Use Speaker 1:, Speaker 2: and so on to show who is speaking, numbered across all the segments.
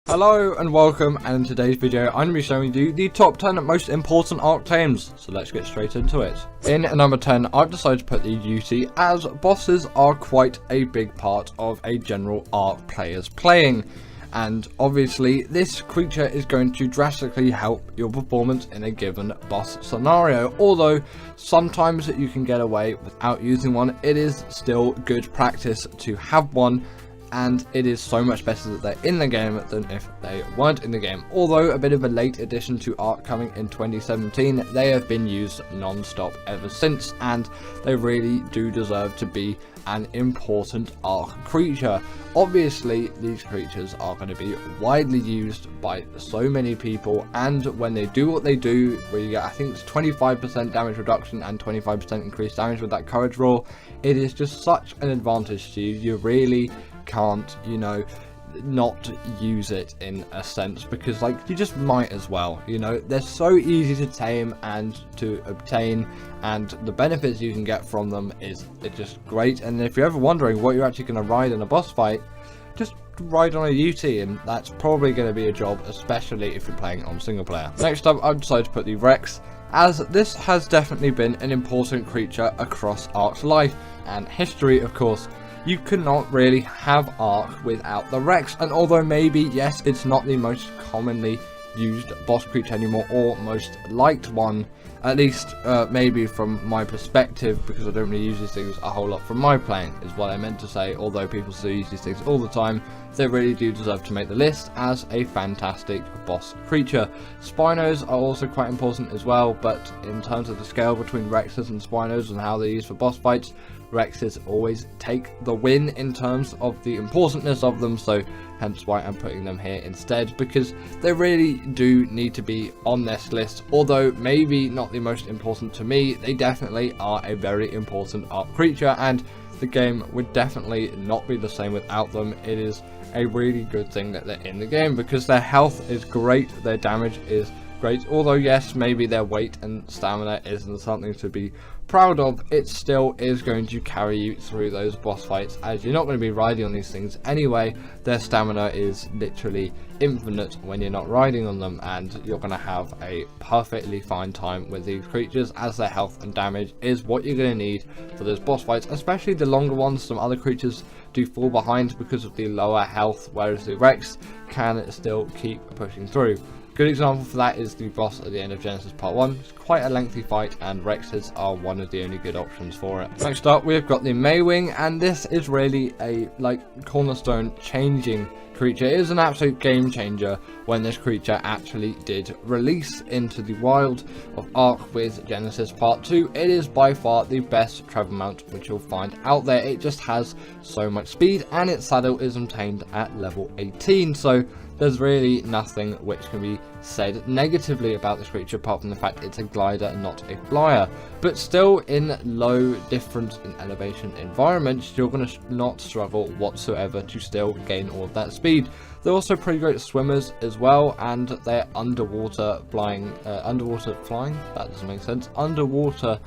Speaker 1: Hello and welcome, and in today's video I'm going to be showing you the top 10 most important Ark Tames, so let's get straight into it. In number 10, I've decided to put the Beauty, as bosses are quite a big part of a general Ark player's playing, and obviously this creature is going to drastically help your performance in a given boss scenario. Although sometimes you can get away without using one, it is still good practice to have one. And it is so much better that they're in the game than if they weren't in the game. Although a bit of a late addition to Ark coming in 2017, they have been used non-stop ever since, and they really do deserve to be an important Ark creature. Obviously these creatures are going to be widely used by so many people, and when they do what they do, where you get, I think it's 25% damage reduction and 25% increased damage with that courage roll, it is just such an advantage to you. You really can't, not use it in a sense, because you just might as well. They're so easy to tame and to obtain, and the benefits you can get from them is just great. And if you're ever wondering what you're actually going to ride in a boss fight, just ride on a UT, and that's probably going to be a job, especially if you're playing on single player. Next up, I've decided to put the Rex, as this has definitely been an important creature across Ark's life and history. Of course, you cannot really have Ark without the Rex, and although maybe, yes, it's not the most commonly used boss creature anymore, or most liked one, at least maybe from my perspective, because I don't really use these things a whole lot from my playing, is what I meant to say. Although people still use these things all the time, they really do deserve to make the list as a fantastic boss creature. Spinos are also quite important as well, but in terms of the scale between Rexes and Spinos and how they're used for boss fights, Rexes always take the win in terms of the importance of them, so hence why I'm putting them here instead, because they really do need to be on this list. Although maybe not the most important to me, they definitely are a very important Ark creature, and the game would definitely not be the same without them. It is a really good thing that they're in the game, because their health is great, their damage is great. Although yes, maybe their weight and stamina isn't something to be proud of, it still is going to carry you through those boss fights, as you're not going to be riding on these things anyway. Their stamina is literally infinite when you're not riding on them, and you're going to have a perfectly fine time with these creatures, as their health and damage is what you're going to need for those boss fights, especially the longer ones. Some other creatures do fall behind because of the lower health, whereas the Rex can still keep pushing through. Good example for that is the boss at the end of Genesis Part 1. It's quite a lengthy fight, and Rexes are one of the only good options for it. Next up, we've got the Maywing, and this is really a cornerstone changing creature. It is an absolute game changer when this creature actually did release into the wild of Ark with Genesis Part 2. It is by far the best travel mount which you'll find out there. It just has so much speed, and its saddle is obtained at level 18, so there's really nothing which can be said negatively about this creature, apart from the fact it's a glider and not a flyer. But still, in low difference in elevation environments, you're going to not struggle whatsoever to still gain all of that speed. They're also pretty great swimmers as well, and their underwater flying, that doesn't make sense, underwater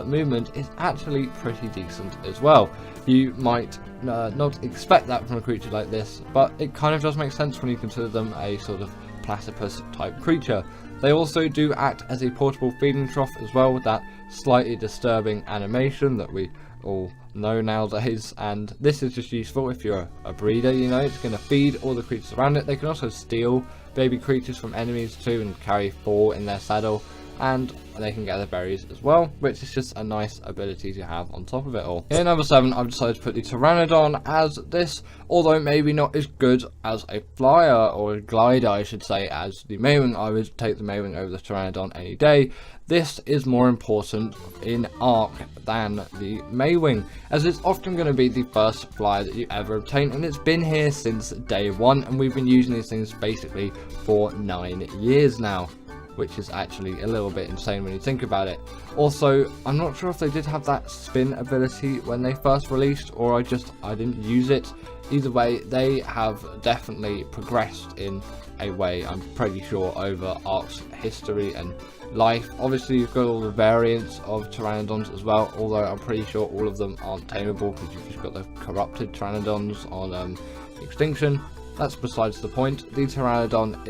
Speaker 1: movement is actually pretty decent as well. You might not expect that from a creature like this, but it kind of does make sense when you consider them a sort of platypus type creature. They also do act as a portable feeding trough as well, with that slightly disturbing animation that we all know nowadays, and this is just useful if you're a breeder. It's going to feed all the creatures around it. They can also steal baby creatures from enemies too, and carry 4 in their saddle, and they can gather berries as well, which is just a nice ability to have on top of it all. In number 7, I've decided to put the Pteranodon, as this, although maybe not as good as a flyer, or a glider I should say, as the Maywing, I would take the Maywing over the Pteranodon any day. This is more important in Ark than the Maywing, as it's often going to be the first flyer that you ever obtain, and it's been here since day 1, and we've been using these things basically for 9 years now, which is actually a little bit insane when you think about it. Also, I'm not sure if they did have that spin ability when they first released, or I didn't use it. Either way, they have definitely progressed in a way, I'm pretty sure, over Ark's history and life. Obviously, you've got all the variants of Pteranodons as well, although I'm pretty sure all of them aren't tameable, because you've just got the corrupted Pteranodons on Extinction. that's besides the point. The Pteranodon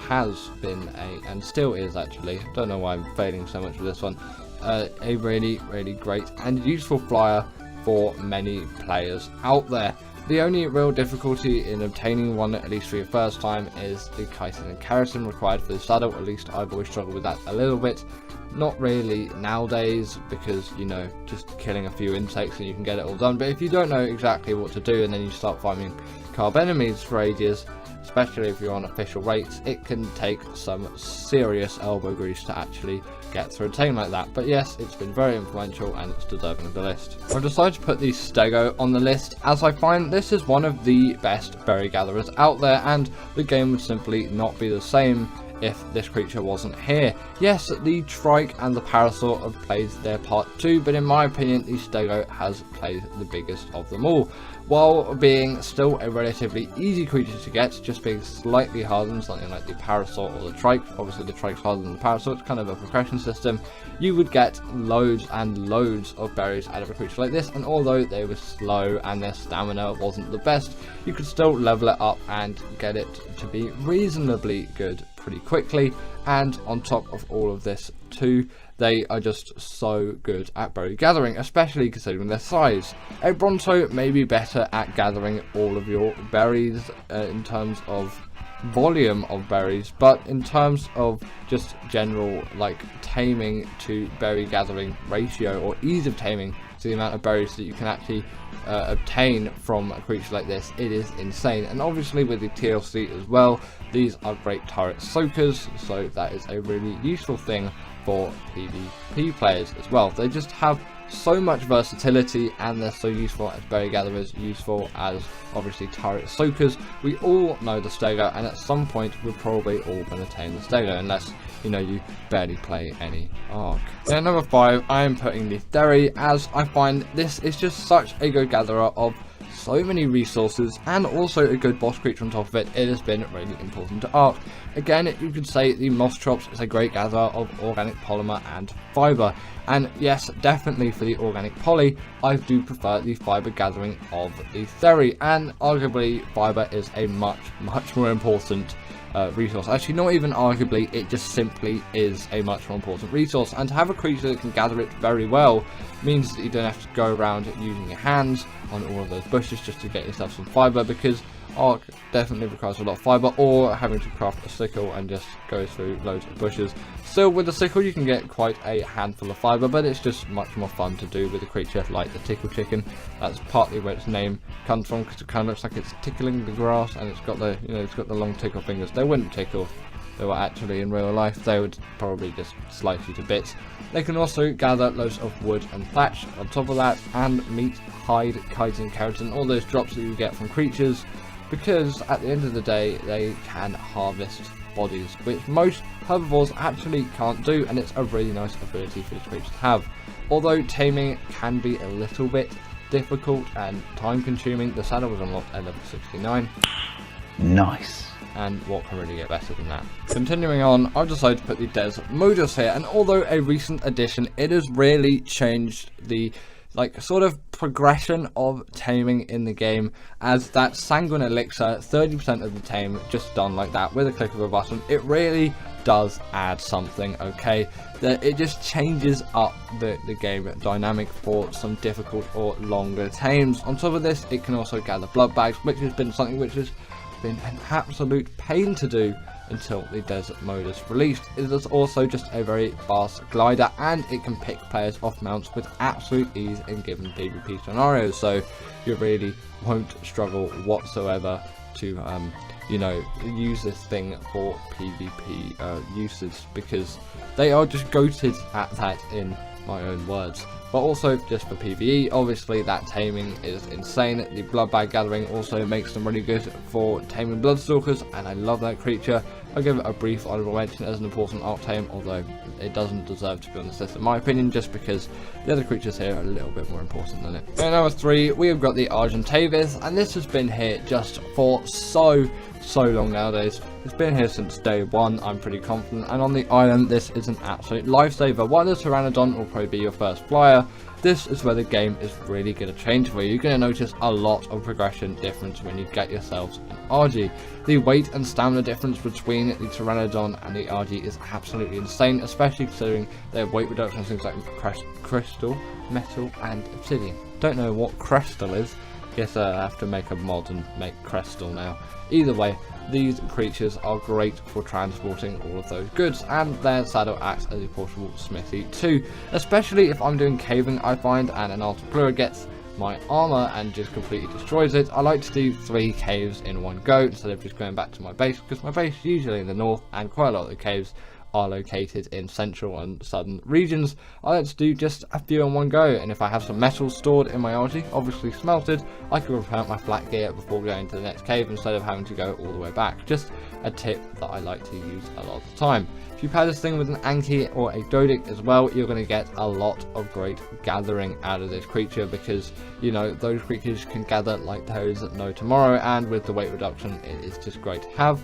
Speaker 1: has been and still is actually, don't know why I'm failing so much with this one, a really great and useful flyer for many players out there. The only real difficulty in obtaining one, at least for your first time, is the chitin and keratin required for the saddle. At least I've always struggled with that a little bit. Not really nowadays, because, you know, just killing a few insects and you can get it all done. But if you don't know exactly what to do and then you start farming carb enemies for ages, especially if you're on official rates, it can take some serious elbow grease to actually get through a tame like that. But yes, it's been very influential and it's deserving of the list. I've decided to put the Stego on the list as I find this is one of the best berry gatherers out there, and the game would simply not be the same if this creature wasn't here. Yes, the Trike and the Parasaur have played their part too, but in my opinion the Stego has played the biggest of them all. While being still a relatively easy creature to get, just being slightly harder than something like the Parasaur or the Trike. Obviously the Trike's harder than the Parasaur, it's kind of a progression system. You would get loads and loads of berries out of a creature like this, and although they were slow and their stamina wasn't the best, you could still level it up and get it to be reasonably good pretty quickly. And on top of all of this too, they are just so good at berry gathering, especially considering their size. A Bronto may be better at gathering all of your berries in terms of volume of berries, but in terms of just general like taming to berry gathering ratio, or ease of taming to the amount of berries that you can actually obtain from a creature like this, it is insane. And obviously with the TLC as well, these are great turret soakers, so that is a really useful thing for PvP players as well. They just have so much versatility and they're so useful as berry gatherers, useful as obviously turret soakers. We all know the Stego, and at some point we're probably all going to tame the Stego, unless, you know, you barely play any Ark. At number 5, I am putting the Theory, as I find this is just such a good gatherer of so many resources, and also a good boss creature on top of it. It has been really important to Ark. Again, you could say the Mostrops is a great gatherer of organic polymer and fibre, and yes, definitely for the organic poly, I do prefer the fibre gathering of the Theory, and arguably fibre is a much more important resource. Actually, not even arguably, it just simply is a much more important resource, and to have a creature that can gather it very well means that you don't have to go around using your hands on all of those bushes just to get yourself some fibre, because Ark definitely requires a lot of fibre, or having to craft a sickle and just go through loads of bushes. Still, with the sickle you can get quite a handful of fibre, but it's just much more fun to do with a creature like the Tickle Chicken. That's partly where its name comes from, because it kind of looks like it's tickling the grass, and it's got the, you know, it's got the long tickle fingers. They wouldn't tickle if they were actually in real life, they would probably just slice you to bits. They can also gather loads of wood and thatch on top of that, and meat, hide, chitin, keratin, all those drops that you get from creatures, because at the end of the day they can harvest bodies, which most herbivores actually can't do, and it's a really nice ability for this creature to have. Although taming can be a little bit difficult and time consuming, the saddle was unlocked at level 69.
Speaker 2: Nice.
Speaker 1: And what can really get better than that? Continuing on, I've decided to put the Desert Modus here, and although a recent addition, it has really changed the sort of progression of taming in the game, as that Sanguine Elixir, 30% of the tame just done like that with a click of a button, it really does add something, okay? That it just changes up the game dynamic for some difficult or longer tames. On top of this, it can also gather blood bags, which has been something which has been an absolute pain to do until the Desert Modus released. It is also just a very fast glider, and it can pick players off mounts with absolute ease in given PvP scenarios, so you really won't struggle whatsoever to you know, use this thing for PvP usage, because they are just goated at that, in my own words. But also just for PvE, obviously that taming is insane. The blood bag gathering also makes them really good for taming Bloodstalkers, and I love that creature. I'll give it a brief honorable mention as an important Ark tame, although it doesn't deserve to be on this list in my opinion, just because the other creatures here are a little bit more important than it. At number 3, we have got the Argentavis, and this has been here just for so long nowadays. It's been here since day one, I'm pretty confident, and on the island this is an absolute lifesaver. While the Pteranodon will probably be your first flyer, player, this is where the game is really going to change for you. You're going to notice a lot of progression difference when you get yourselves an RG. The weight and stamina difference between the Pteranodon and the RG is absolutely insane, especially considering their weight reduction on things like crystal, metal and obsidian. Don't know what crystal is. Guess I have to make a mod and make crystal now. Either way, these creatures are great for transporting all of those goods, and their saddle acts as a portable smithy too, especially if I'm doing caving, I find, and an Altaplura gets my armor and just completely destroys it. I like to do 3 caves in one go instead of just going back to my base, because my base is usually in the north and quite a lot of the caves are located in central and southern regions. I like to do just a few in one go, and if I have some metals stored in my RG, obviously smelted, I can repair my flat gear before going to the next cave instead of having to go all the way back. Just a tip that I like to use a lot of the time. If you pair this thing with an Anki or a Dodic as well, you're going to get a lot of great gathering out of this creature, because, you know, those creatures can gather like there's no tomorrow, and with the weight reduction it is just great to have.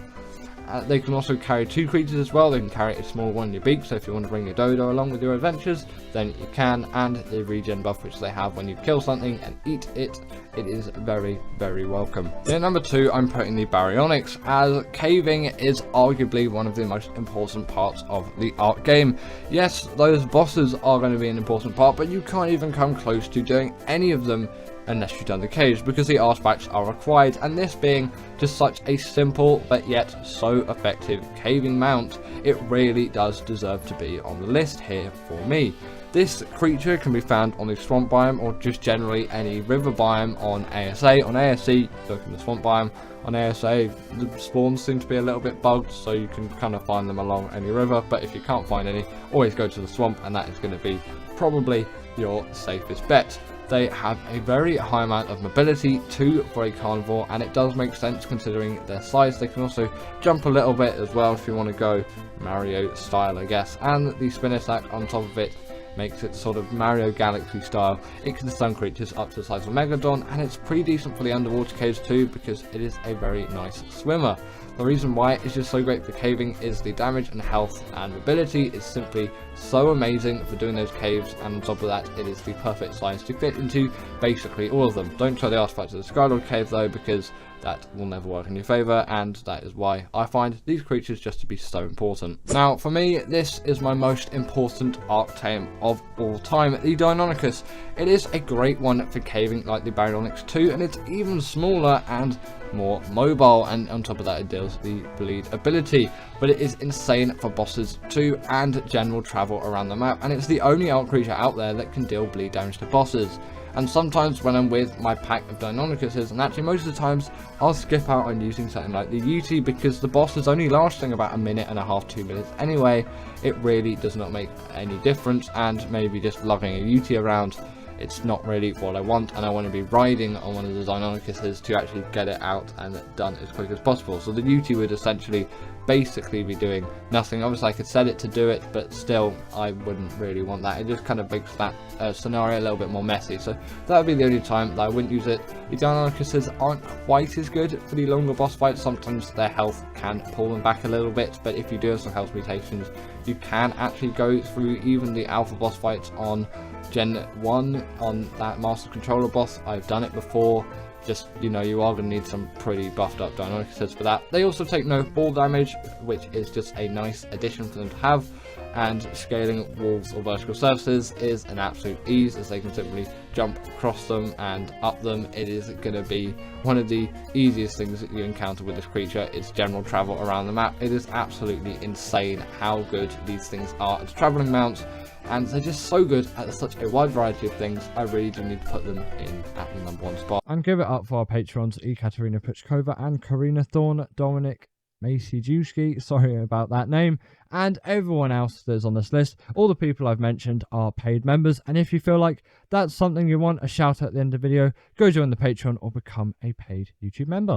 Speaker 1: They can also carry 2 creatures as well. They can carry a small one in your beak, so if you want to bring your dodo along with your adventures, then you can. And the regen buff which they have when you kill something and eat it, it is very, very welcome. In number 2, I'm putting the Baryonyx, as caving is arguably one of the most important parts of the Ark game. Yes, those bosses are going to be an important part, but you can't even come close to doing any of them unless you've done the caves, because the artifacts are required, and this being just such a simple but yet so effective caving mount, it really does deserve to be on the list here for me. This creature can be found on the swamp biome, or just generally any river biome on ASA. On ASC, look in the swamp biome. On ASA, the spawns seem to be a little bit bugged, so you can kind of find them along any river, but if you can't find any, always go to the swamp, and that is going to be probably your safest bet. They have a very high amount of mobility too for a carnivore, and it does make sense considering their size. They can also jump a little bit as well if you want to go Mario style, I guess, and the spinner stack on top of it makes it sort of Mario Galaxy style. It can stun creatures up to the size of a Megalodon, and it's pretty decent for the underwater caves too, because it is a very nice swimmer. The reason why it's just so great for caving is the damage and health and mobility is simply so amazing for doing those caves, and on top of that it is the perfect size to fit into basically all of them. Don't try the artifact of the Skylord cave though, because that will never work in your favour, and that is why I find these creatures just to be so important. Now for me, this is my most important Ark Tame of all time, the Deinonychus. It is a great one for caving like the Baryonyx 2, and it's even smaller and more mobile, and on top of that it deals the bleed ability, but it is insane for bosses too and general travel around the map, and it's the only Ark creature out there that can deal bleed damage to bosses. And sometimes when I'm with my pack of Deinonychuses, and actually most of the times, I'll skip out on using something like the Yuti, because the boss is only lasting about 1.5 minutes, 2 minutes anyway. It really does not make any difference, and maybe just lugging a Yuti around, it's not really what I want, and I want to be riding on one of the Deinonychuses to actually get it out and done as quick as possible. So the Yuti would essentially basically be doing nothing. Obviously I could set it to do it, but still I wouldn't really want that. It just kind of makes that scenario a little bit more messy, so that would be the only time that I wouldn't use it. The Deinonychuses aren't quite as good for the longer boss fights. Sometimes their health can pull them back a little bit, but if you do have some health mutations, you can actually go through even the alpha boss fights on Gen 1 on that Master Controller boss. I've done it before. Just, you know, you are going to need some pretty buffed up Deinonychuses for that. They also take no fall damage, which is just a nice addition for them to have, and scaling walls or vertical surfaces is an absolute ease, as they can simply jump across them and up them. It is going to be one of the easiest things that you encounter with this creature. It's general travel around the map. It is absolutely insane how good these things are as traveling mounts, and they're just so good at such a wide variety of things. I really do need to put them in at the #1 spot. And give it up for our patrons, Ekaterina Puchkova and Karina Thorne, Dominic Maciejewski, sorry about that name, and everyone else that's on this list. All the people I've mentioned are paid members, and if you feel like that's something you want a shout out at the end of the video, go join the Patreon or become a paid YouTube member.